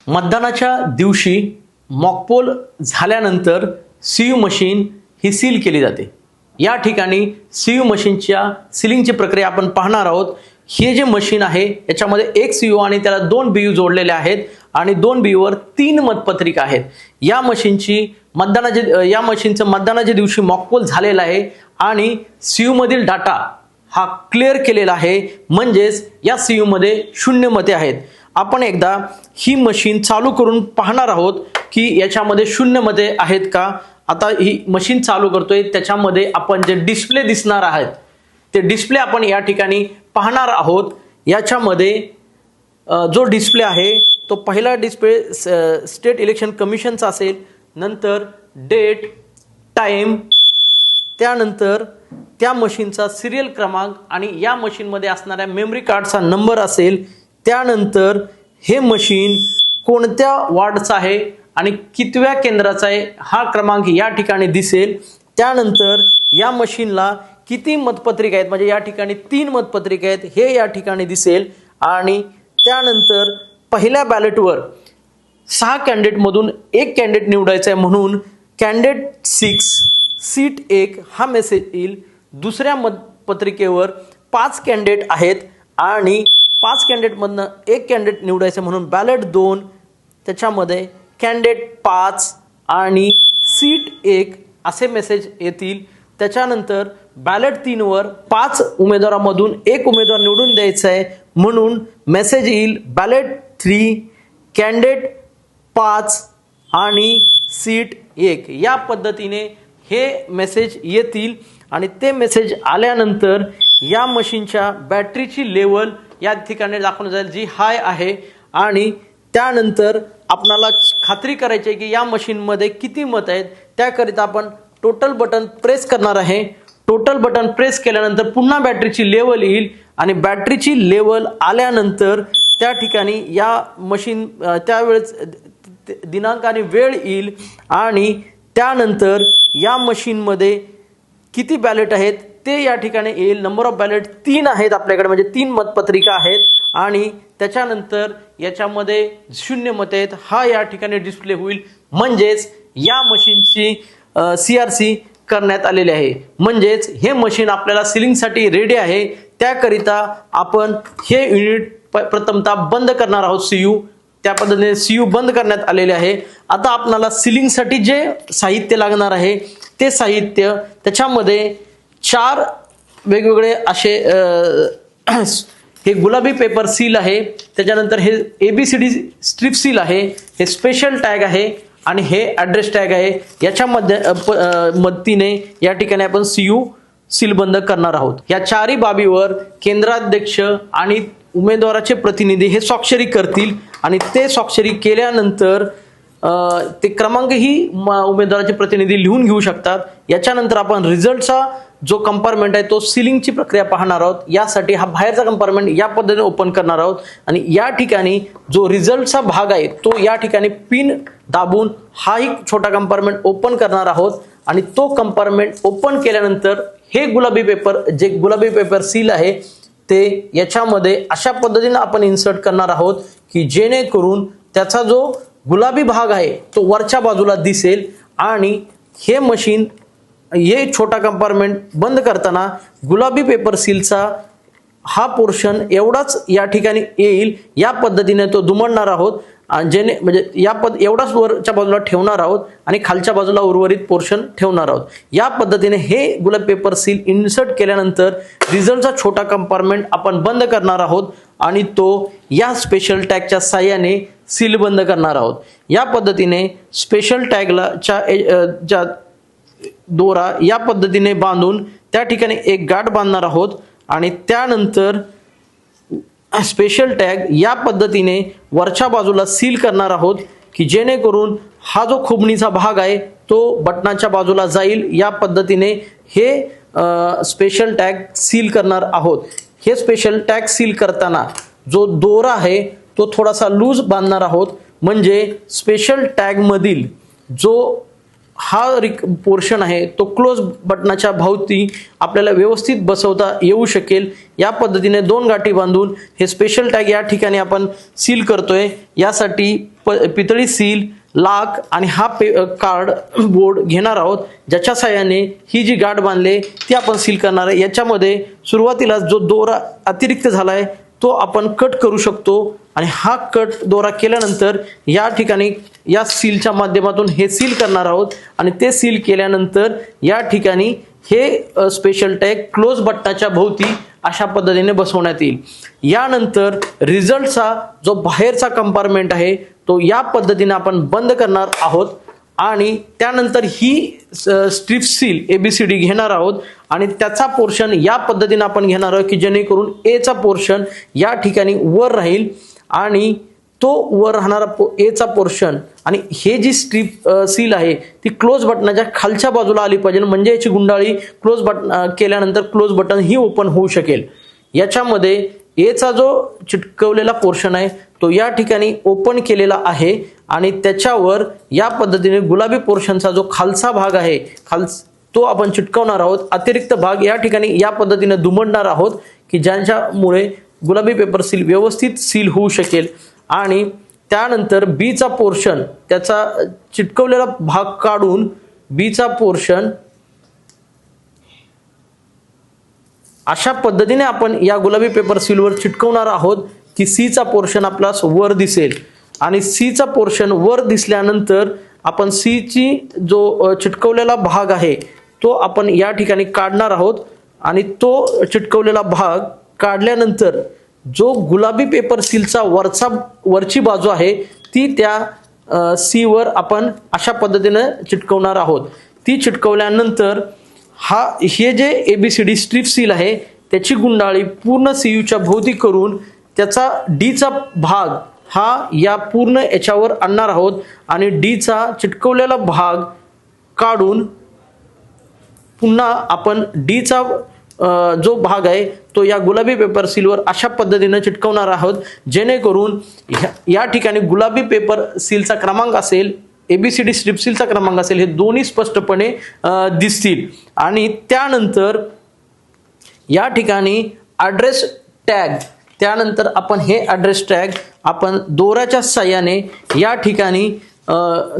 मतदानाच्या दिवशी मॉकपोल झाल्यानंतर सीयू मशीन ही सील केली जाते। या ठिकाणी सीयू मशीनच्या सीलिंगची प्रक्रिया आपण पाहणार आहोत। हे जे मशीन आहे याच्यामध्ये एक सीयू आणि त्याला दोन बीयू जोडलेले आहेत आणि दोन बीयूवर तीन मतपत्रिका आहेत। या मशीनचं मतदानाच्या दिवशी मॉकपोल झालेला आहे आणि सीयू मधील डाटा हा क्लिअर केलेला आहे, म्हणजेच या सीयू मध्ये शून्य मते आहेत। आपण एकदा ही मशीन चालू करून पाहणार आहोत की याच्यामध्ये शून्य मते आहेत का। आता ही मशीन चालू करतोय, त्याच्यामध्ये आपण जे डिस्प्ले दिसणार आहेत ते डिस्प्ले आपण या ठिकाणी पाहणार आहोत। याच्यामध्ये जो डिस्प्ले आहे तो पहिला डिस्प्ले स्टेट इलेक्शन कमिशनचा असेल, नंतर डेट, टाइम, त्यानंतर त्या मशीनचा सिरियल क्रमांक आणि या मशीनमध्ये असणाऱ्या मेमरी कार्डचा नंबर असेल। त्यानंतर हे मशीन कोणत्या वॉर्डचा आहे आणि कितव्या केंद्राचा आहे हा क्रमांक या ठिकाणी दिसेल। त्यानंतर या मशीनला किती मतपत्रिका आहेत, म्हणजे या ठिकाणी 3 मतपत्रिका आहेत हे या ठिकाणी दिसेल। आणि त्यानंतर पहिल्या बॅलेटवर 6 कॅन्डिडेट मधून एक कॅन्डिडेट निवडायचा आहे, म्हणून कॅन्डिडेट 6 सीट 1 हा मेसेज येईल। दुसऱ्या मतपत्रिकेवर 5 कॅन्डिडेट आहेत आणि 5 कॅन्डिडेट मधनं एक कॅन्डिडेट निवडायचं, म्हणून बॅलेट 2 त्याच्यामध्ये कॅन्डिडेट 5 आणि सीट 1 असे मेसेज येतील। त्याच्यानंतर बॅलेट 3 वर 5 उमेदवारांमधून एक उमेदवार निवडून द्यायचा आहे, म्हणून मेसेज येईल बॅलेट 3 कॅन्डिडेट 5 आणि सीट 1। या पद्धतीने हे मेसेज येतील आणि ते मेसेज आल्यानंतर या मशीनच्या बॅटरीची लेवल या ठिकाणी दाखवली जाईल जी हाय आहे। आणि त्यानंतर आपल्याला खात्री करायची आहे की या मशीनमध्ये किती मत आहेत, त्याकरिता आपण टोटल बटन प्रेस करणार आहे। टोटल बटन प्रेस केल्यानंतर पुन्हा बॅटरीची लेवल येईल आणि बॅटरीची लेवल आल्यानंतर त्या ठिकाणी या मशीन त्यावेळेस दिनांक आणि वेळ येईल आणि त्यानंतर या मशीनमध्ये किती बॅलेट आहेत ते या ठिकाणी येईल। नंबर ऑफ बॅलेट 3 आहेत आपल्याकडे, म्हणजे 3 मतपत्रिका आहेत आणि त्याच्यानंतर याच्यामध्ये शून्य मते आहेत हा या ठिकाणी डिस्प्ले होईल, म्हणजेच या मशीनची CRC करण्यात आलेली आहे। म्हणजेच हे मशीन आपल्याला सीलिंगसाठी रेडी आहे। त्याकरिता आपण हे युनिट प्रथमतः बंद करणार आहोत। सीयू त्या पद्धतीने सीयू बंद करण्यात आलेले आहे। आता आपल्याला सीलिंगसाठी जे साहित्य लागणार आहे ते साहित्य, त्याच्यामध्ये 4 वेगवेगळे असे हे गुलाबी पेपर सील आहे, त्याच्यानंतर हे ABCD स्ट्रिप सील आहे, हे स्पेशल टॅग आहे आणि हे ॲड्रेस टॅग आहे। याच्या मदतीने या ठिकाणी आपण सीयू सीलबंद करणार आहोत। या चारही बाबीवर केंद्राध्यक्ष आणि उमेदवाराचे प्रतिनिधी हे स्वाक्षरी करतील आणि ते स्वाक्षरी केल्यानंतर ते क्रमांकही उमेदवाराचे प्रतिनिधी लिहून घेऊ शकतात। याच्यानंतर आपण रिझल्टचा जो कंपार्टमेंट आहे तो सीलिंगची प्रक्रिया पाहणार आहोत। यासाठी हा बाहेरचा कंपार्टमेंट या पद्धतीने ओपन करणार आहोत आणि या ठिकाणी जो रिझल्टचा भाग आहे तो या ठिकाणी पिन दाबून हाही छोटा कंपार्टमेंट ओपन करणार आहोत आणि तो कंपार्टमेंट ओपन केल्यानंतर हे गुलाबी पेपर सील आहे ते याच्यामध्ये अशा पद्धतीने आपण इन्सर्ट करणार आहोत की जेणेकरून त्याचा जो गुलाबी भाग आहे तो वरच्या बाजूला दिसेल आणि हे मशीन हे छोटा कंपार्टमेंट बंद करताना गुलाबी पेपर सीलचा हा पोर्शन एवढाच या ठिकाणी येईल। या पद्धतीने तो दुमडणार आहोत आणि म्हणजे एवढाच वरच्या बाजूला ठेवणार आहोत आणि खालच्या बाजूला उर्वरित पोर्शन ठेवणार आहोत। या पद्धतीने हे गुलाबी पेपर सील इन्सर्ट केल्यानंतर रिझल्टचा छोटा कंपार्टमेंट आपण बंद करणार आहोत आणि तो या स्पेशल टॅगच्या साहाय्याने सील बंद करणार आहोत। या पद्धतीने स्पेशल टॅगला च्या दोरा या पद्धतीने बांधून त्या ठिकाणी एक गाठ बांधणार आहोत आणि त्यानंतर स्पेशल टॅग या पद्धतीने वरच्या बाजूला सील करणार आहोत की जेणेकरून हा जो खुबणीचा भाग आहे तो बटनाच्या बाजूला जाईल। या पद्धतीने हे स्पेशल टॅग सील करणार आहोत। हे स्पेशल टॅग सील करताना जो दोरा आहे तो थोडासा लूज बांधणार आहोत, म्हणजे स्पेशल टॅग मधील जो हा पोर्शन आहे तो क्लोज बटनाच्या भोवती आपल्याला व्यवस्थित बसवता येऊ शकेल। या पद्धतीने 2 गाठी बांधून हे स्पेशल टॅग या ठिकाणी आपण सील करतोय। यासाठी पितळी सील, लाख आणि हा कार्ड बोर्ड घेणार आहोत, ज्याच्या साहाय्याने ही जी गाठ बांधले ती आपण सील करणार आहे। याच्यामध्ये सुरुवातीला जो दोरा अतिरिक्त झालाय तो आपण कट करू शकतो आणि हा कट दोरा केल्यानंतर या ठिकाणी या सीलच्या माध्यमातून हे सील करणार आहोत आणि ते सील केल्यानंतर या ठिकाणी हे स्पेशल टॅग क्लोज बटनाच्या भोवती अशा पद्धतीने बसवण्यात येईल। यानंतर रिझल्टचा जो बाहेरचा कंपार्टमेंट आहे तो या पद्धतीने आपण बंद करणार आहोत आणि त्यानंतर ही स्ट्रिप सील ABCD घेणार आहोत आणि त्याचा पोर्शन या पद्धतीने आपण घेणार आहोत की जेणेकरून A चा पोर्शन या ठिकाणी वर राहील आणि तो वर राहणारा A चा पोर्शन आणि हे जी स्ट्रिप सील आहे ती क्लोज बटनाच्या खालच्या बाजूला आली पाहिजे, म्हणजे याची गुंडाळी क्लोज बटन केल्यानंतर क्लोज बटन ही ओपन होऊ शकेल। याच्यामध्ये A चा जो चिटकवलेला पोर्शन आहे तो या ठिकाणी ओपन केलेला आहे आणि त्याच्यावर या पद्धतीने गुलाबी पोर्शनचा जो खालचा भाग आहे तो आपण चिटकवणार आहोत। अतिरिक्त भाग या ठिकाणी या पद्धतीने दुमडणार आहोत की ज्यांच्यामुळे गुलाबी पेपर सील व्यवस्थित सील होऊ शकेल। आणि त्यानंतर B चा पोर्शन त्याचा चिटकवलेला भाग काढून B चा पोर्शन अशा पद्धतीने आपण या गुलाबी पेपर सीलवर चिटकवणार आहोत की C चा पोर्शन आपला वर दिसेल आणि C चा पोर्शन वर दिसल्यानंतर आपण C ची जो चिटकवलेला भाग आहे तो आपण या ठिकाणी काढणार आहोत आणि तो चिटकवलेला भाग काढल्यानंतर जो गुलाबी पेपर सीलचा वरची बाजू आहे ती त्या C वर आपण अशा पद्धतीने चिटकवणार आहोत। ती चिटकवल्यानंतर हे जे ABCD स्ट्रिप सील आहे त्याची गुंडाळी पूर्ण CU च्या भोवती करून त्याचा D चा भाग हा या पूर्ण याच्यावर आणणार आहोत आणि D चा चिटकवलेला भाग काढून पुन्हा आपण D चा जो भाग आहे तो या गुलाबी पेपर सीलवर अशा पद्धतीने चिटकवणार आहोत जेणेकरून या ठिकाणी गुलाबी पेपर सीलचा क्रमांक असेल, ABCD स्ट्रिप सीलचा क्रमांक असेल, हे दोन्ही स्पष्टपणे दिसतील। आणि त्यानंतर या ठिकाणी ॲड्रेस टॅग, त्यानंतर आपण हे ॲड्रेस टॅग आपण दोऱ्याच्या साहाय्याने या ठिकाणी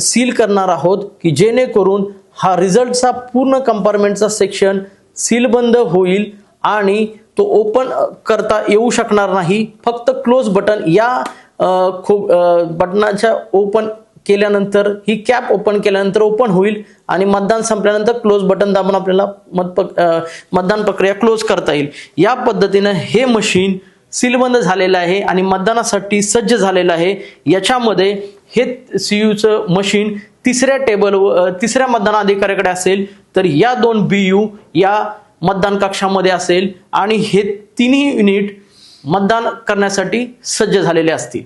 सील करणार आहोत की जेणेकरून हा रिझल्टचा पूर्ण कंपार्टमेंटचा सेक्शन सीलबंद होईल आणि तो ओपन करता येऊ शकणार नाही। फक्त क्लोज बटन या बटनाच्या ओपन केल्यानंतर ही कॅप ओपन केल्यानंतर ओपन होईल आणि मतदान संपल्यानंतर क्लोज बटन दाबून आपल्याला मतदान प्रक्रिया क्लोज करता येईल। या पद्धतीने हे मशीन सीलबंद झालेलं आहे आणि मतदानासाठी सज्ज झालेलं आहे। याच्यामध्ये हे CU चं मशीन तिसऱ्या मतदान अधिकाऱ्याकडे असेल तर या 2 BU या मतदान कक्षामध्ये असेल आणि हे तिन्ही युनिट मतदान करण्यासाठी सज्ज झालेले असतील।